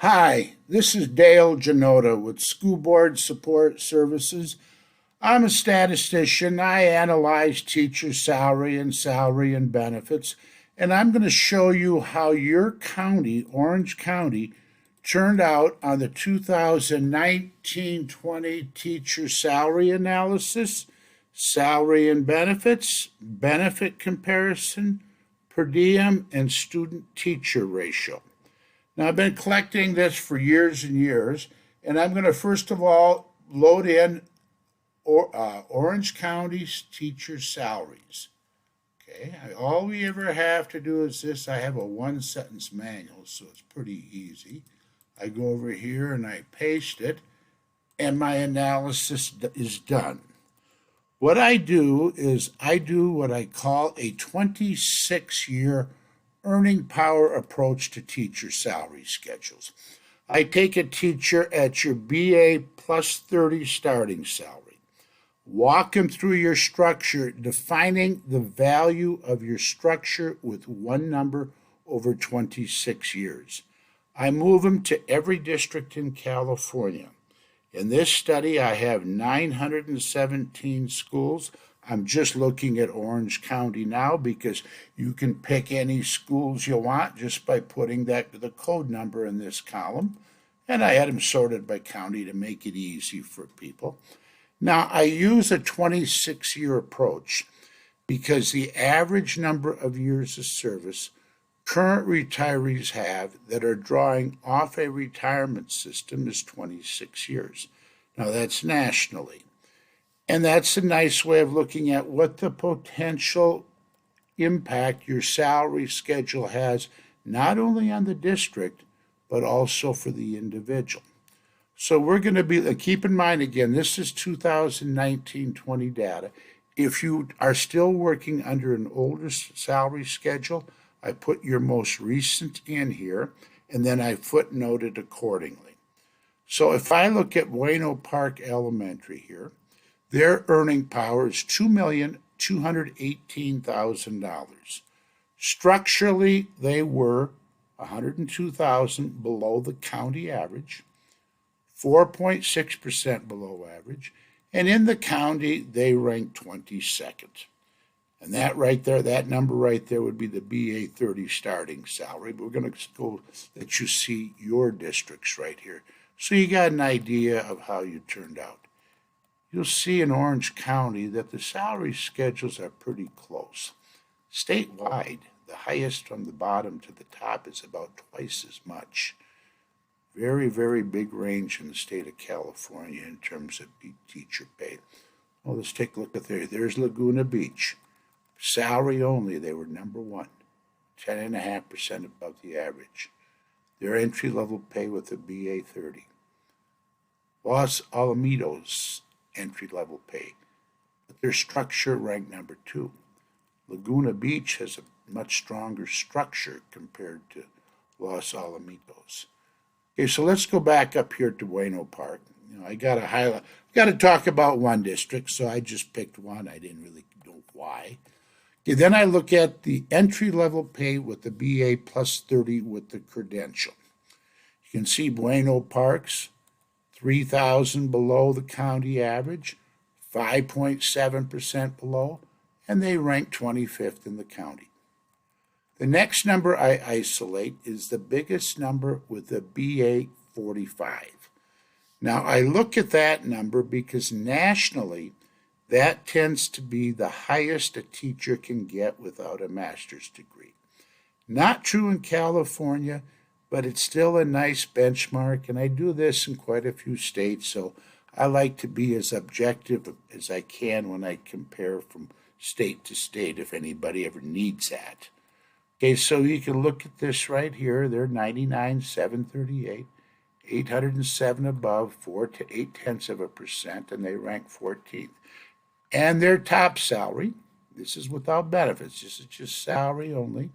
Hi, this is Dale Janota with School Board Support Services. I'm a statistician. I analyze teacher salary and benefits, and I'm going to show you how your county, Orange County, turned out on the 2019-20 teacher salary analysis, salary and benefits, benefit comparison, per diem, and student teacher ratio. Now, I've been collecting this for years and years, and I'm going to first of all load in Orange County's teacher salaries. Okay, all we ever have to do is this. I have a one sentence manual, so it's pretty easy. I go over here and I paste it, and my analysis is done. What I do is I do what I call a 26-year earning power approach to teacher salary schedules. I take a teacher at your BA plus 30 starting salary, walk them through your structure, defining the value of your structure with one number over 26 years. I move them to every district in California. In this study, I have 917 schools. I'm just looking at Orange County now because you can pick any schools you want just by putting the code number in this column. And I had them sorted by county to make it easy for people. Now, I use a 26-year approach because the average number of years of service current retirees have that are drawing off a retirement system is 26 years. Now, that's nationally. And that's a nice way of looking at what the potential impact your salary schedule has, not only on the district, but also for the individual. So we're going to be, keep in mind again, this is 2019-20 data. If you are still working under an older salary schedule, I put your most recent in here, and then I footnoted accordingly. So if I look at Bueno Park Elementary here, their earning power is $2,218,000. Structurally, they were $102,000 below the county average, 4.6% below average, and in the county, they ranked 22nd. And that right there, that number right there would be the BA 30 starting salary. But we're going to go let you see your districts right here. So you got an idea of how you turned out. You'll see in Orange County that the salary schedules are pretty close. Statewide, the highest from the bottom to the top is about twice as much. Very, very big range in the state of California in terms of teacher pay. Well, let's take a look at there. There's Laguna Beach. Salary only, they were number one, 10.5% above the average. Their entry-level pay with a BA 30. Los Alamitos entry-level pay, but their structure ranked number 2. Laguna Beach has a much stronger structure compared to Los Alamitos. Okay, so let's go back up here to Bueno Park. I got to talk about one district, so I just picked one. I didn't really know why. Okay, then I look at the entry-level pay with the BA plus 30 with the credential. You can see Bueno Park's 3,000 below the county average, 5.7% below, and they rank 25th in the county. The next number I isolate is the biggest number with the BA 45. Now, I look at that number because nationally, that tends to be the highest a teacher can get without a master's degree. Not true in California, but it's still a nice benchmark, and I do this in quite a few states, so I like to be as objective as I can when I compare from state to state if anybody ever needs that. Okay, so you can look at this right here. They're 99,738, 807 above, 4 to 0.8%, and they rank 14th. And their top salary, this is without benefits, this is just salary only,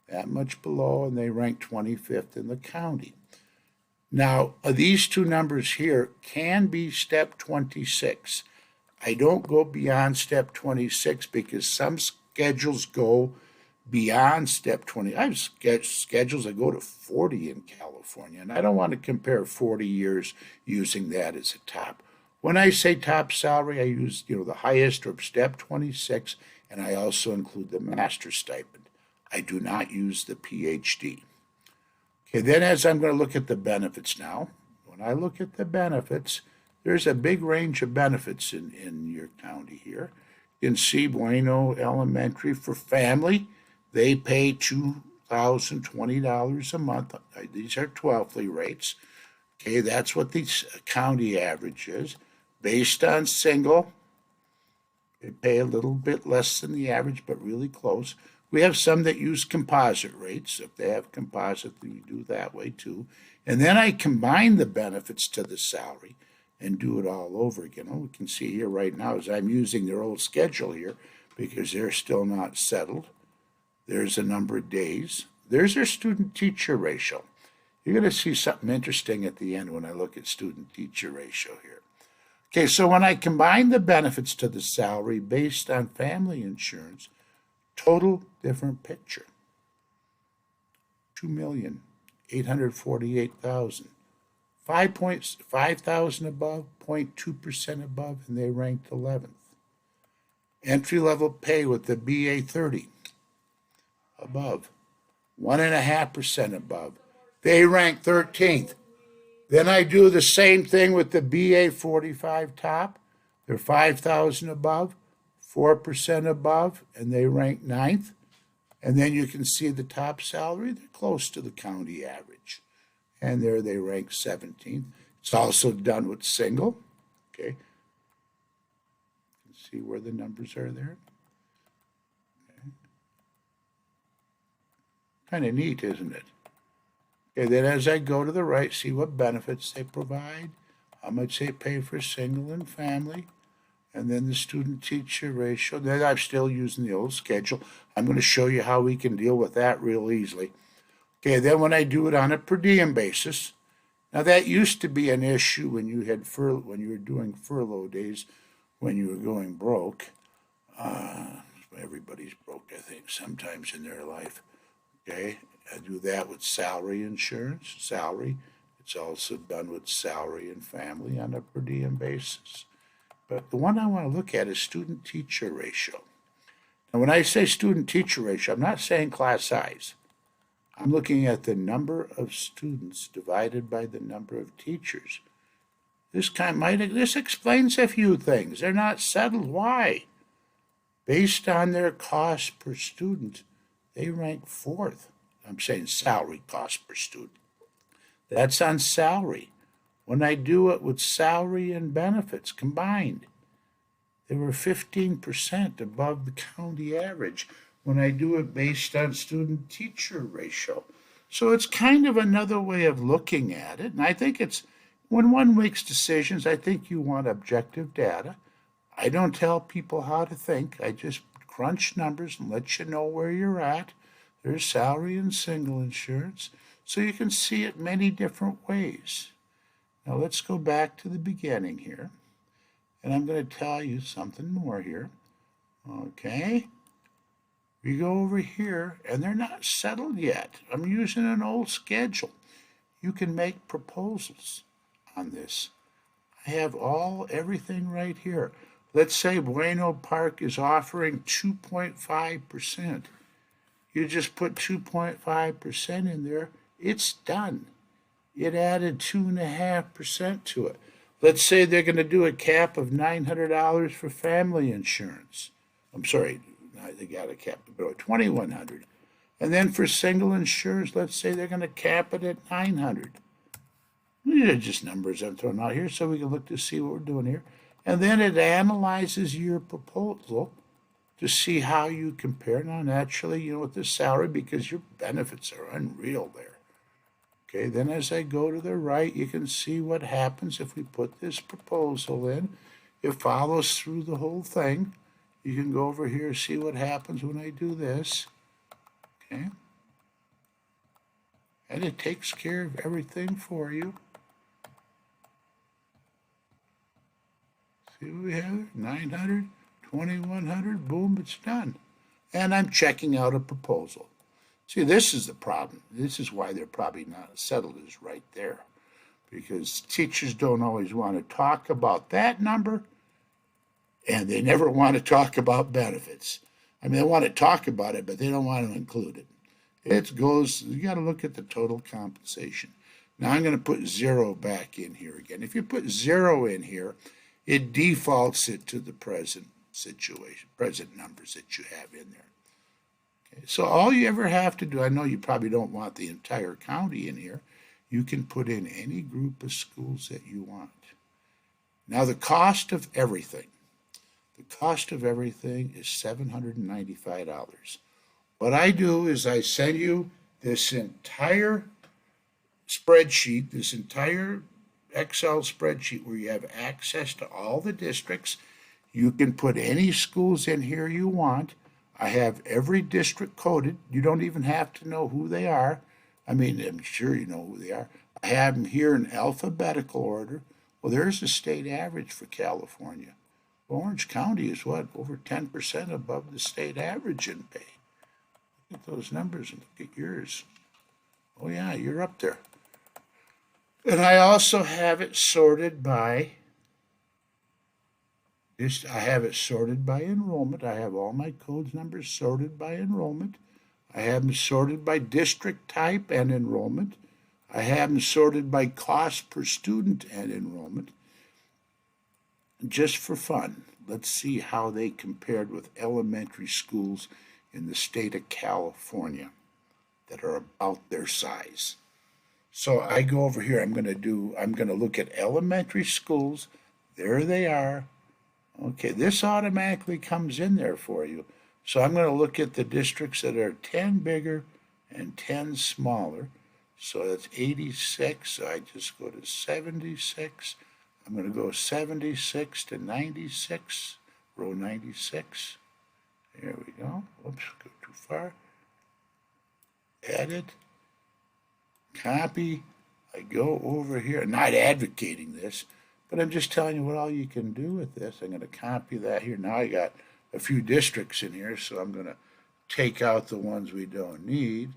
that much below, and they rank 25th in the county. Now, these two numbers here can be step 26. I don't go beyond step 26 because some schedules go beyond step 20. I have schedules that go to 40 in California, and I don't want to compare 40 years using that as a top. When I say top salary, I use, the highest or step 26, and I also include the master stipend. I do not use the PhD. Okay, then as I'm going to look at the benefits now, when I look at the benefits, there's a big range of benefits in your county here. You can see Bueno Elementary for family, they pay $2,020 a month. These are 12ly rates. Okay, that's what the county average is. Based on single, they pay a little bit less than the average, but really close. We have some that use composite rates. If they have composite, we do that way too. And then I combine the benefits to the salary and do it all over again. We can see here right now as I'm using their old schedule here because they're still not settled. There's a number of days. There's their student-teacher ratio. You're going to see something interesting at the end when I look at student-teacher ratio here. Okay, so when I combine the benefits to the salary based on family insurance, total different picture. 2,848,000. 5,000 above, 0.2% above, and they ranked 11th. Entry level pay with the BA 30 above, 1.5% above. They rank 13th. Then I do the same thing with the BA 45 top. They're 5,000 above, 4% above, and they rank 9th. And then you can see the top salary, they're close to the county average. And there they rank 17th. It's also done with single. Okay. You can see where the numbers are there. Okay. Kind of neat, isn't it? Okay, then as I go to the right, see what benefits they provide, how much they pay for single and family, and then the student-teacher ratio. Then I'm still using the old schedule. I'm going to show you how we can deal with that real easily. Okay, then when I do it on a per diem basis, now that used to be an issue when you had when you were doing furlough days, when you were going broke. Everybody's broke, I think, sometimes in their life. Okay, I do that with salary insurance, salary. It's also done with salary and family on a per diem basis. But the one I want to look at is student-teacher ratio. Now, when I say student-teacher ratio, I'm not saying class size. I'm looking at the number of students divided by the number of teachers. This explains a few things. They're not settled. Why? Based on their cost per student, they rank 4th. I'm saying salary cost per student. That's on salary. When I do it with salary and benefits combined, they were 15% above the county average when I do it based on student-teacher ratio. So it's kind of another way of looking at it. And I think when one makes decisions, I think you want objective data. I don't tell people how to think. I just crunch numbers and let you know where you're at. There's salary and single insurance. So you can see it many different ways. Now let's go back to the beginning here. And I'm going to tell you something more here. Okay. We go over here, and they're not settled yet. I'm using an old schedule. You can make proposals on this. I have everything right here. Let's say Bueno Park is offering 2.5%. You just put 2.5% in there. It's done. It added 2.5% to it. Let's say they're going to do a cap of $900 for family insurance. I'm sorry, they got a cap of $2,100. And then for single insurance, let's say they're going to cap it at $900. These are just numbers I'm throwing out here so we can look to see what we're doing here. And then it analyzes your proposal to see how you compare. Now, naturally, with the salary, because your benefits are unreal there. Okay, then as I go to the right, you can see what happens if we put this proposal in. It follows through the whole thing. You can go over here and see what happens when I do this. Okay. And it takes care of everything for you. See what we have there? 900, 2,100, boom, it's done. and I'm checking out a proposal. See, this is the problem. This is why they're probably not settled, is right there. Because teachers don't always want to talk about that number, and they never want to talk about benefits. I mean, they want to talk about it, but they don't want to include it. It goes, you got to look at the total compensation. Now I'm going to put 0 back in here again. If you put 0 in here, it defaults it to the present situation, present numbers that you have in there. Okay, so all you ever have to do, I know you probably don't want the entire county in here, you can put in any group of schools that you want. Now the cost of everything is $795. What I do is I send you this entire spreadsheet, this entire Excel spreadsheet where you have access to all the districts. You can put any schools in here you want. I have every district coded. You don't even have to know who they are. I mean, I'm sure you know who they are. I have them here in alphabetical order. Well, there's the state average for California. Orange County is what? Over 10% above the state average in pay. Look at those numbers and look at yours. Oh yeah, you're up there. And I also have it sorted by I have it sorted by enrollment. I have all my codes numbers sorted by enrollment. I have them sorted by district type and enrollment. I have them sorted by cost per student and enrollment. Just for fun, let's see how they compared with elementary schools in the state of California that are about their size. So I go over here, I'm going to look at elementary schools. There they are. Okay, this automatically comes in there for you. So I'm going to look at the districts that are 10 bigger and 10 smaller. So that's 86. So I just go to 76. I'm going to go 76 to 96, row 96. There we go. Oops, go too far. Edit. Copy. I go over here. I'm not advocating this, but I'm just telling you what all you can do with this. I'm going to copy that here. Now I got a few districts in here, so I'm going to take out the ones we don't need.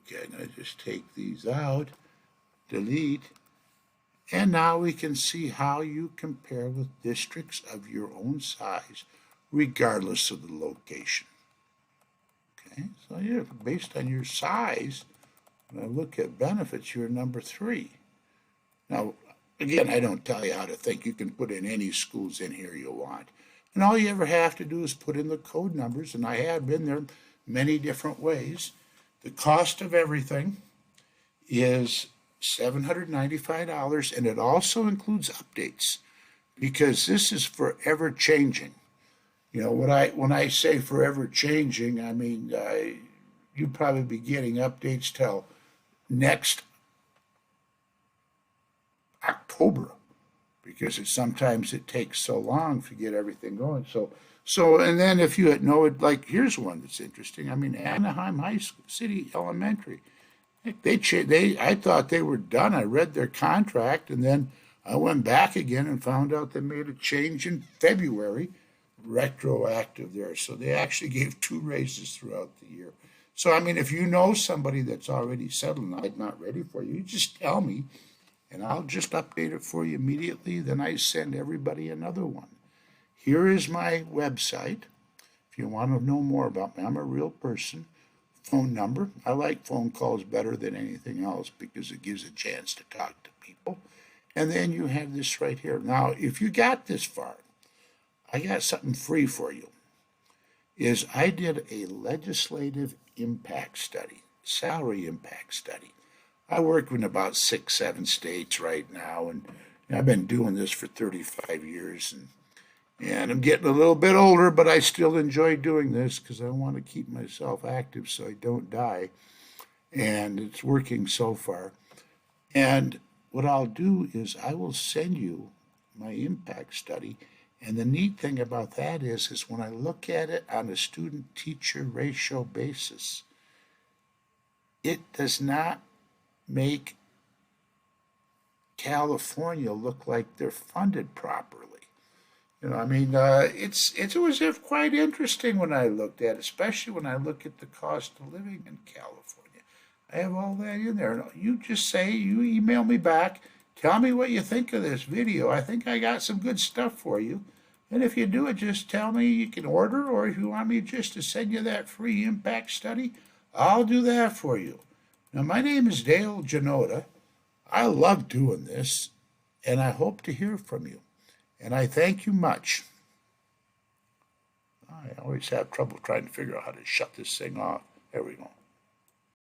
Okay, I'm going to just take these out, delete, and now we can see how you compare with districts of your own size, regardless of the location. Okay, so yeah, based on your size, when I look at benefits, you're number 3. Now, again, I don't tell you how to think. You can put in any schools in here you want. And all you ever have to do is put in the code numbers, and I have been there many different ways. The cost of everything is $795, and it also includes updates because this is forever changing. You know, when I say forever changing, I mean you'd probably be getting updates till next October because sometimes it takes so long to get everything going. So and then if you know it, like here's one that's interesting. I mean Anaheim High School, City Elementary. I thought they were done. I read their contract, and then I went back again and found out they made a change in February, retroactive there. So they actually gave 2 raises throughout the year. So, I mean, if you know somebody that's already settled and I'm not ready for you, you just tell me, and I'll just update it for you immediately. Then I send everybody another one. Here is my website. If you want to know more about me, I'm a real person. Phone number. I like phone calls better than anything else because it gives a chance to talk to people. And then you have this right here. Now, if you got this far, I got something free for you. I did a legislative impact study, salary impact study. I work in about 6, 7 states right now, and I've been doing this for 35 years, and I'm getting a little bit older, but I still enjoy doing this because I want to keep myself active so I don't die. And it's working so far. And what I'll do is I will send you my impact study. And the neat thing about that is when I look at it on a student-teacher ratio basis, it does not make California look like they're funded properly. It was quite interesting when I looked at it, especially when I look at the cost of living in California. I have all that in there. You just you email me back, tell me what you think of this video. I think I got some good stuff for you. And if you do it, just tell me you can order, or if you want me just to send you that free impact study, I'll do that for you. Now, my name is Dale Janota. I love doing this, and I hope to hear from you. And I thank you much. I always have trouble trying to figure out how to shut this thing off. There we go.